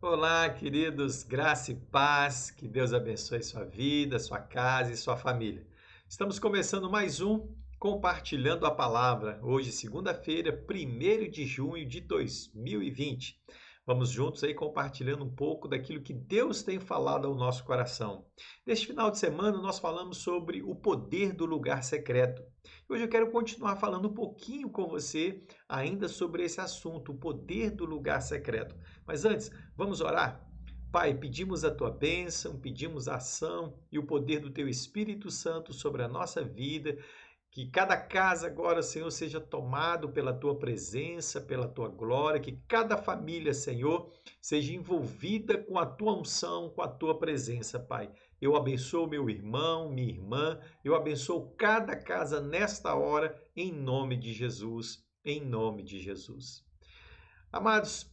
Olá, queridos, graça e paz, que Deus abençoe sua vida, sua casa e sua família. Estamos começando mais um Compartilhando a Palavra, hoje, segunda-feira, 1º de junho de 2020. Vamos juntos aí compartilhando um pouco daquilo que Deus tem falado ao nosso coração. Neste final de semana, nós falamos sobre o poder do lugar secreto. Hoje eu quero continuar falando um pouquinho com você ainda sobre esse assunto, o poder do lugar secreto. Mas antes, vamos orar? Pai, pedimos a tua bênção, pedimos a ação e o poder do teu Espírito Santo sobre a nossa vida, que cada casa agora, Senhor, seja tomado pela tua presença, pela tua glória, que cada família, Senhor, seja envolvida com a tua unção, com a tua presença, Pai. Eu abençoo meu irmão, minha irmã, eu abençoo cada casa nesta hora, em nome de Jesus, em nome de Jesus. Amados,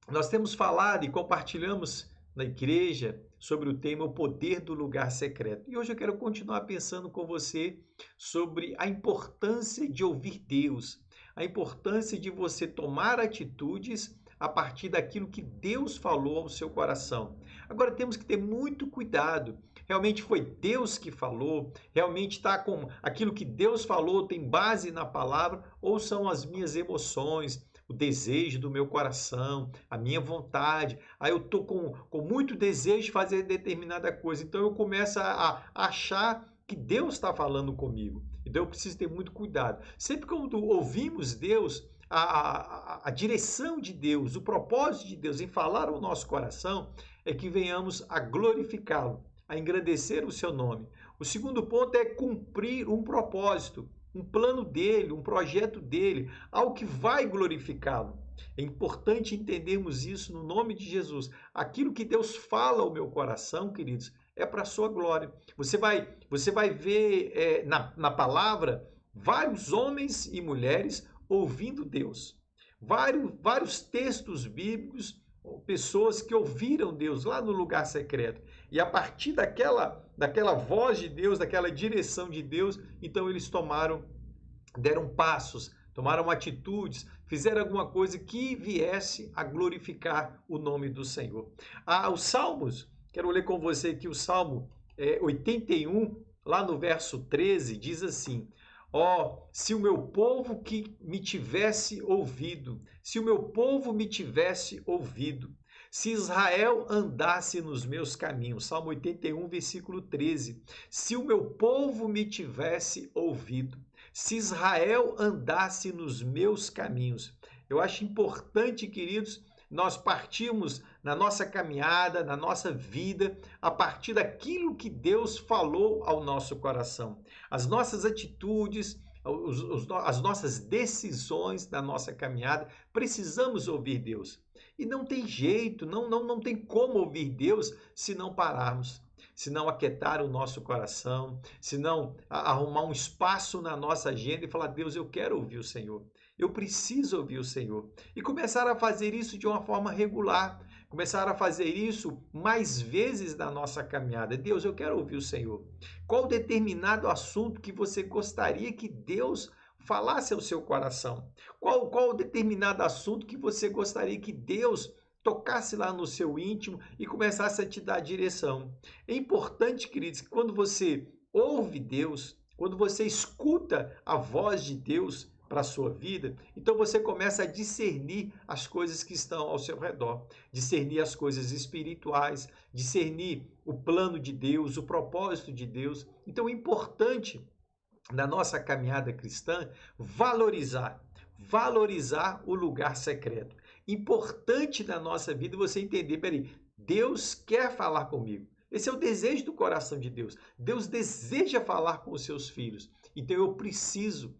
nós temos falado e compartilhamos na igreja sobre o tema o poder do lugar secreto. E hoje eu quero continuar pensando com você sobre a importância de ouvir Deus, a importância de você tomar atitudes a partir daquilo que Deus falou ao seu coração. Agora temos que ter muito cuidado. Realmente foi Deus que falou? Realmente está com aquilo que Deus falou tem base na palavra ou são as minhas emoções, o desejo do meu coração, a minha vontade? Aí eu estou com muito desejo de fazer determinada coisa, então eu começo a achar que Deus está falando comigo. Então eu preciso ter muito cuidado. Sempre quando ouvimos Deus, a direção de Deus, o propósito de Deus em falar ao nosso coração é que venhamos a glorificá-lo, a engrandecer o seu nome. O segundo ponto é cumprir um propósito, um plano dele, um projeto dele, algo que vai glorificá-lo. É importante entendermos isso no nome de Jesus. Aquilo que Deus fala ao meu coração, queridos, é para a sua glória. Você vai ver na palavra vários homens e mulheres ouvindo Deus. Vários textos bíblicos, pessoas que ouviram Deus lá no lugar secreto. E a partir daquela voz de Deus, daquela direção de Deus, então eles deram passos, tomaram atitudes, fizeram alguma coisa que viesse a glorificar o nome do Senhor. Os Salmos, quero ler com você aqui o Salmo 81, lá no verso 13, diz assim: se o meu povo que me tivesse ouvido, se o meu povo me tivesse ouvido, se Israel andasse nos meus caminhos. Salmo 81, versículo 13. Se o meu povo me tivesse ouvido, se Israel andasse nos meus caminhos. Eu acho importante, queridos, nós partirmos na nossa caminhada, na nossa vida, a partir daquilo que Deus falou ao nosso coração. As nossas atitudes, as nossas decisões na nossa caminhada, precisamos ouvir Deus. E não tem jeito, não tem como ouvir Deus se não pararmos, se não aquietar o nosso coração, se não arrumar um espaço na nossa agenda e falar: Deus, eu quero ouvir o Senhor. Eu preciso ouvir o Senhor. E começar a fazer isso de uma forma regular, começar a fazer isso mais vezes na nossa caminhada. Deus, eu quero ouvir o Senhor. Qual determinado assunto que você gostaria que Deus falasse ao seu coração? Qual determinado assunto que você gostaria que Deus tocasse lá no seu íntimo e começasse a te dar direção? É importante, queridos, que quando você ouve Deus, quando você escuta a voz de Deus para a sua vida, então você começa a discernir as coisas que estão ao seu redor, discernir as coisas espirituais, discernir o plano de Deus, o propósito de Deus. Então é importante na nossa caminhada cristã valorizar o lugar secreto. Importante na nossa vida você entender, peraí, Deus quer falar comigo. Esse é o desejo do coração de Deus. Deus deseja falar com os seus filhos. Então eu preciso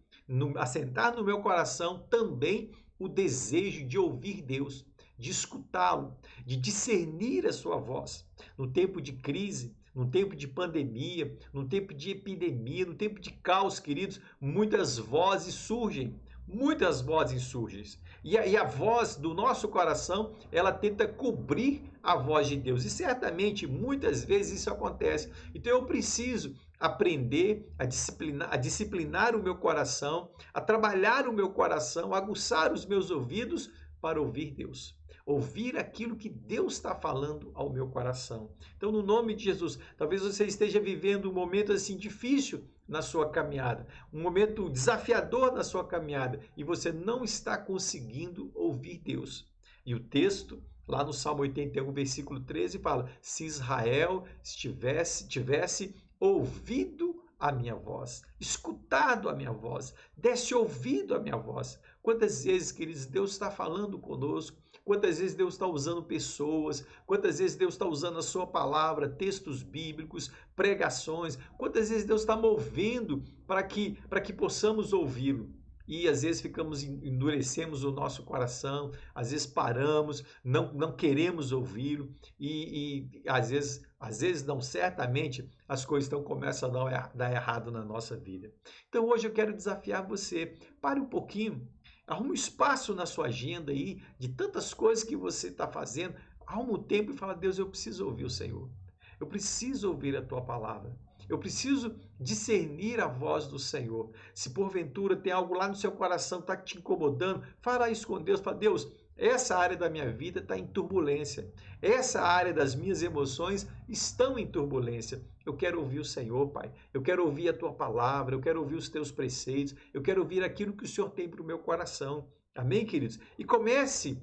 assentar no meu coração também o desejo de ouvir Deus, de escutá-lo, de discernir a sua voz. No tempo de crise, no tempo de pandemia, no tempo de epidemia, no tempo de caos, queridos, muitas vozes surgem. Muitas vozes surgem. E a voz do nosso coração, ela tenta cobrir a voz de Deus. E certamente, muitas vezes isso acontece. Então eu preciso aprender a disciplinar o meu coração, a trabalhar o meu coração, a aguçar os meus ouvidos para ouvir Deus. ouvir aquilo que Deus está falando ao meu coração. Então, no nome de Jesus, talvez você esteja vivendo um momento assim difícil na sua caminhada, um momento desafiador na sua caminhada e você não está conseguindo ouvir Deus. E o texto, lá no Salmo 81, versículo 13, fala: se Israel tivesse ouvido a minha voz, escutado a minha voz, desse ouvido a minha voz. Quantas vezes, queridos, Deus está falando conosco, quantas vezes Deus está usando pessoas, quantas vezes Deus está usando a sua palavra, textos bíblicos, pregações, quantas vezes Deus está movendo para que possamos ouvi-lo. E às vezes endurecemos o nosso coração, às vezes paramos, não queremos ouvi-lo e às vezes não, certamente as coisas começam a dar errado na nossa vida. Então hoje eu quero desafiar você, pare um pouquinho, arrume um espaço na sua agenda aí, de tantas coisas que você está fazendo, arrume um tempo e fala: Deus, eu preciso ouvir o Senhor, eu preciso ouvir a tua palavra. Eu preciso discernir a voz do Senhor. Se porventura tem algo lá no seu coração que está te incomodando, fala isso com Deus. Fala: Deus, essa área da minha vida está em turbulência. Essa área das minhas emoções estão em turbulência. Eu quero ouvir o Senhor, Pai. Eu quero ouvir a tua palavra. Eu quero ouvir os teus preceitos. Eu quero ouvir aquilo que o Senhor tem para o meu coração. Amém, queridos? E comece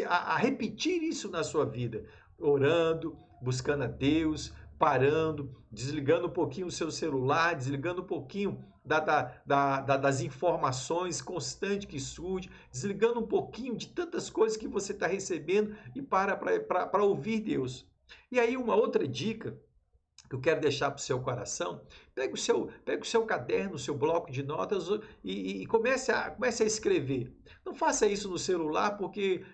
a repetir isso na sua vida. Orando, buscando a Deus, parando, desligando um pouquinho o seu celular, desligando um pouquinho das informações constantes que surgem, desligando um pouquinho de tantas coisas que você está recebendo e para ouvir Deus. E aí uma outra dica que eu quero deixar para o seu coração: pega o seu caderno, o seu bloco de notas e comece a escrever. Não faça isso no celular, porque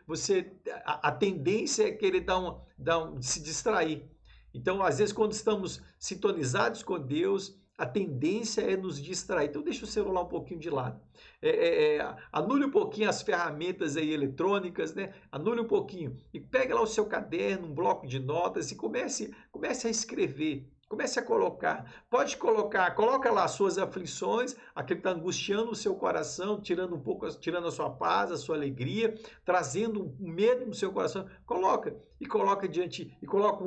a tendência é querer se distrair. Então, às vezes, quando estamos sintonizados com Deus, a tendência é nos distrair. Então, deixa o celular um pouquinho de lado. Anule um pouquinho as ferramentas aí eletrônicas, né? Anule um pouquinho e pegue lá o seu caderno, um bloco de notas e comece a escrever. Comece a colocar. Coloca lá as suas aflições, aquilo que está angustiando o seu coração, tirando a sua paz, a sua alegria, trazendo um medo no seu coração. Coloca diante, e coloca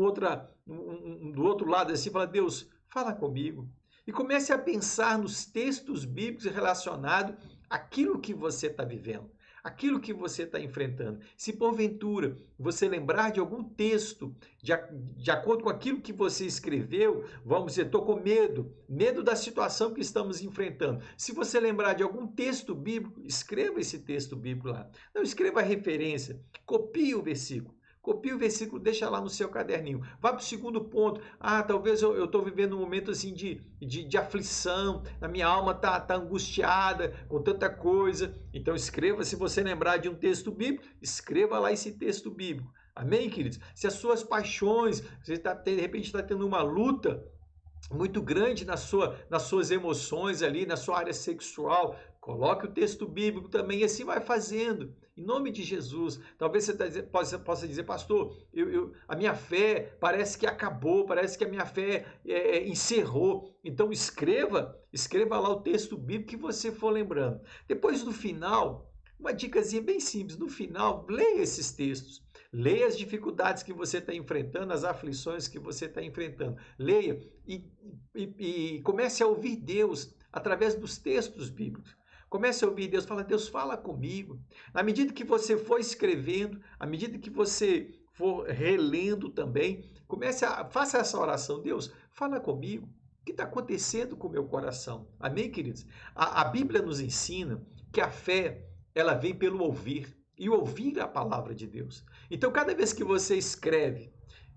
do outro lado assim, fala: Deus, fala comigo. E comece a pensar nos textos bíblicos relacionados àquilo que você está vivendo, aquilo que você está enfrentando. Se porventura você lembrar de algum texto, de acordo com aquilo que você escreveu, vamos dizer, estou com medo da situação que estamos enfrentando. Se você lembrar de algum texto bíblico, escreva esse texto bíblico lá. Não, escreva a referência, copie o versículo. Copie o versículo, deixa lá no seu caderninho. Vá para o segundo ponto. Talvez eu estou vivendo um momento assim de aflição, a minha alma está angustiada com tanta coisa. Então escreva, se você lembrar de um texto bíblico, escreva lá esse texto bíblico. Amém, queridos? Se as suas paixões, você de repente está tendo uma luta muito grande nas suas emoções ali, na sua área sexual, coloque o texto bíblico também e assim vai fazendo. Em nome de Jesus. Talvez você possa dizer: pastor, a minha fé parece que acabou, parece que a minha fé encerrou. Então escreva lá o texto bíblico que você for lembrando. Depois, no final, uma dicasinha bem simples: no final, leia esses textos. Leia as dificuldades que você está enfrentando, as aflições que você está enfrentando. Leia e comece a ouvir Deus através dos textos bíblicos. Comece a ouvir Deus, Deus, fala comigo. Na medida que você for escrevendo, à medida que você for relendo também, faça essa oração: Deus, fala comigo. O que está acontecendo com o meu coração? Amém, queridos? A Bíblia nos ensina que a fé, ela vem pelo ouvir, e ouvir a palavra de Deus. Então, cada vez que você escreve,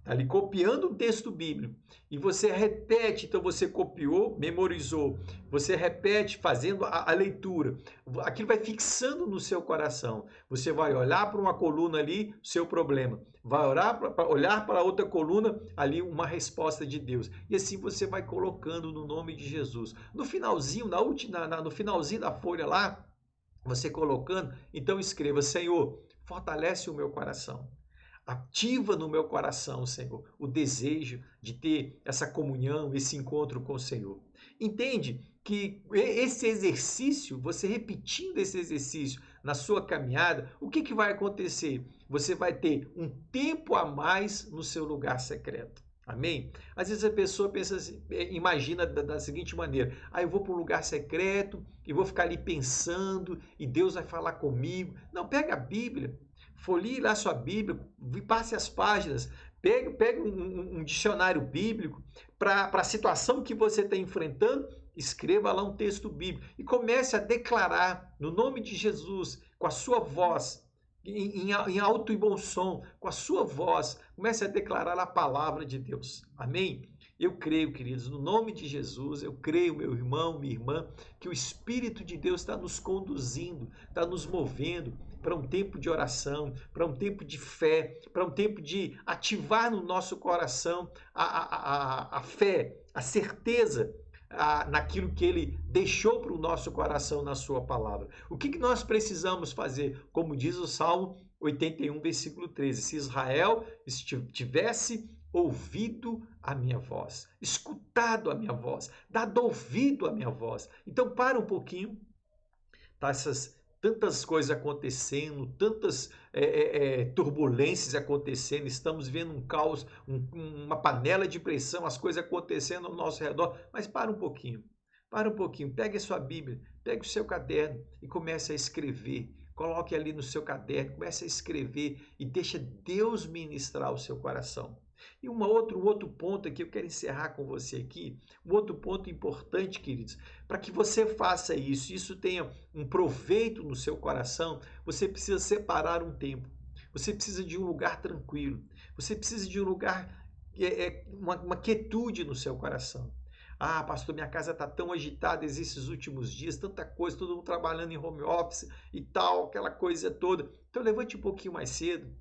ali copiando um texto bíblico, e você repete, então você copiou, memorizou, você repete fazendo a leitura, aquilo vai fixando no seu coração. Você vai olhar para uma coluna ali, seu problema, vai olhar para outra coluna ali, uma resposta de Deus, e assim você vai colocando no nome de Jesus. No finalzinho, no finalzinho da folha lá, você colocando, então escreva: Senhor, fortalece o meu coração. Ativa no meu coração, Senhor, o desejo de ter essa comunhão, esse encontro com o Senhor. Entende que esse exercício, você repetindo esse exercício na sua caminhada, o que vai acontecer? Você vai ter um tempo a mais no seu lugar secreto. Amém? Às vezes a pessoa pensa assim, imagina da seguinte maneira: eu vou para um lugar secreto e vou ficar ali pensando e Deus vai falar comigo. Não, pega a Bíblia, folheie lá sua Bíblia, passe as páginas, pega um dicionário bíblico para a situação que você está enfrentando. Escreva lá um texto bíblico e comece a declarar no nome de Jesus, com a sua voz, em alto e bom som, com a sua voz, comece a declarar a palavra de Deus. Amém? Eu creio, queridos, no nome de Jesus, eu creio, meu irmão, minha irmã, que o Espírito de Deus está nos conduzindo, está nos movendo para um tempo de oração, para um tempo de fé, para um tempo de ativar no nosso coração a fé, a certeza naquilo que ele deixou para o nosso coração na sua palavra. O que nós precisamos fazer? Como diz o Salmo 81, versículo 13, se Israel tivesse ouvido a minha voz, escutado a minha voz, dado ouvido a minha voz. Então para um pouquinho, tá? Tantas coisas acontecendo, tantas turbulências acontecendo, estamos vendo um caos, uma panela de pressão, as coisas acontecendo ao nosso redor, mas para um pouquinho, pegue a sua Bíblia, pegue o seu caderno e comece a escrever, coloque ali no seu caderno, comece a escrever e deixa Deus ministrar o seu coração. E um outro ponto aqui, eu quero encerrar com você aqui, um outro ponto importante, queridos, para que você faça isso tenha um proveito no seu coração, você precisa separar um tempo, você precisa de um lugar tranquilo, você precisa de um lugar, uma quietude no seu coração. Pastor, minha casa está tão agitada esses últimos dias, tanta coisa, todo mundo trabalhando em home office e tal, aquela coisa toda. Então levante um pouquinho mais cedo.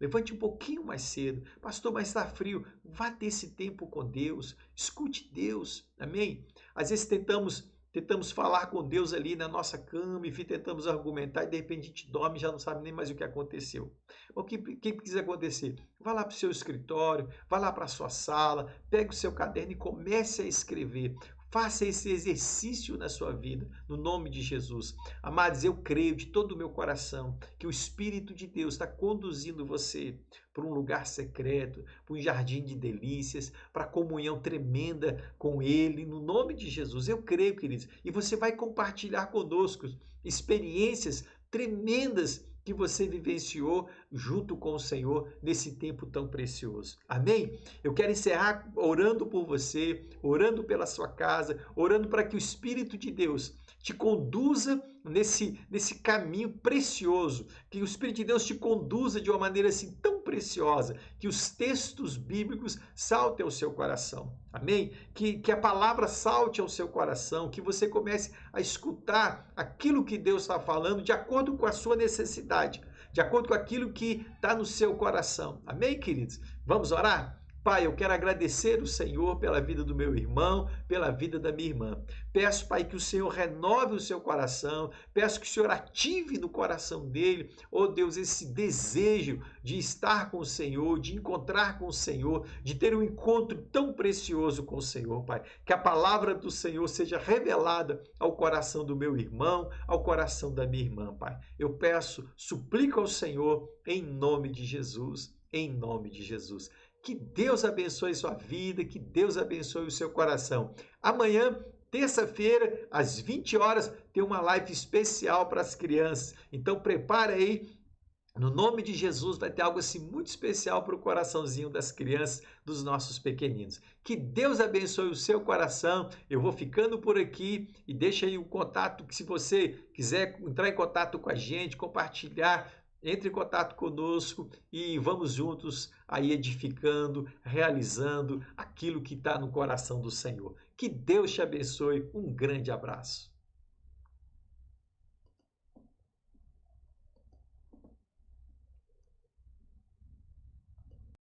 Levante um pouquinho mais cedo. Pastor, mas está frio. Vá ter esse tempo com Deus. Escute Deus. Amém? Às vezes tentamos falar com Deus ali na nossa cama e tentamos argumentar e de repente a gente dorme e já não sabe nem mais o que aconteceu. O que precisa acontecer? Vá lá para o seu escritório, vá lá para a sua sala, pegue o seu caderno e comece a escrever. Faça esse exercício na sua vida, no nome de Jesus. Amados, eu creio de todo o meu coração que o Espírito de Deus está conduzindo você para um lugar secreto, para um jardim de delícias, para a comunhão tremenda com Ele, no nome de Jesus. Eu creio, queridos, e você vai compartilhar conosco experiências tremendas que você vivenciou junto com o Senhor nesse tempo tão precioso. Amém? Eu quero encerrar orando por você, orando pela sua casa, orando para que o Espírito de Deus te conduza nesse caminho precioso, que o Espírito de Deus te conduza de uma maneira assim tão preciosa, que os textos bíblicos saltem ao seu coração. Amém? Que a palavra salte ao seu coração, que você comece a escutar aquilo que Deus está falando de acordo com a sua necessidade, de acordo com aquilo que está no seu coração. Amém, queridos? Vamos orar? Pai, eu quero agradecer o Senhor pela vida do meu irmão, pela vida da minha irmã. Peço, Pai, que o Senhor renove o seu coração, peço que o Senhor ative no coração dele, oh Deus, esse desejo de estar com o Senhor, de encontrar com o Senhor, de ter um encontro tão precioso com o Senhor, Pai. Que a palavra do Senhor seja revelada ao coração do meu irmão, ao coração da minha irmã, Pai. Eu peço, suplico ao Senhor, em nome de Jesus, em nome de Jesus. Que Deus abençoe sua vida, que Deus abençoe o seu coração. Amanhã, terça-feira, às 20 horas, tem uma live especial para as crianças. Então, prepara aí. No nome de Jesus, vai ter algo assim muito especial para o coraçãozinho das crianças, dos nossos pequeninos. Que Deus abençoe o seu coração. Eu vou ficando por aqui e deixa aí o contato, que se você quiser entrar em contato com a gente, compartilhar, entre em contato conosco e vamos juntos aí edificando, realizando aquilo que está no coração do Senhor. Que Deus te abençoe. Um grande abraço.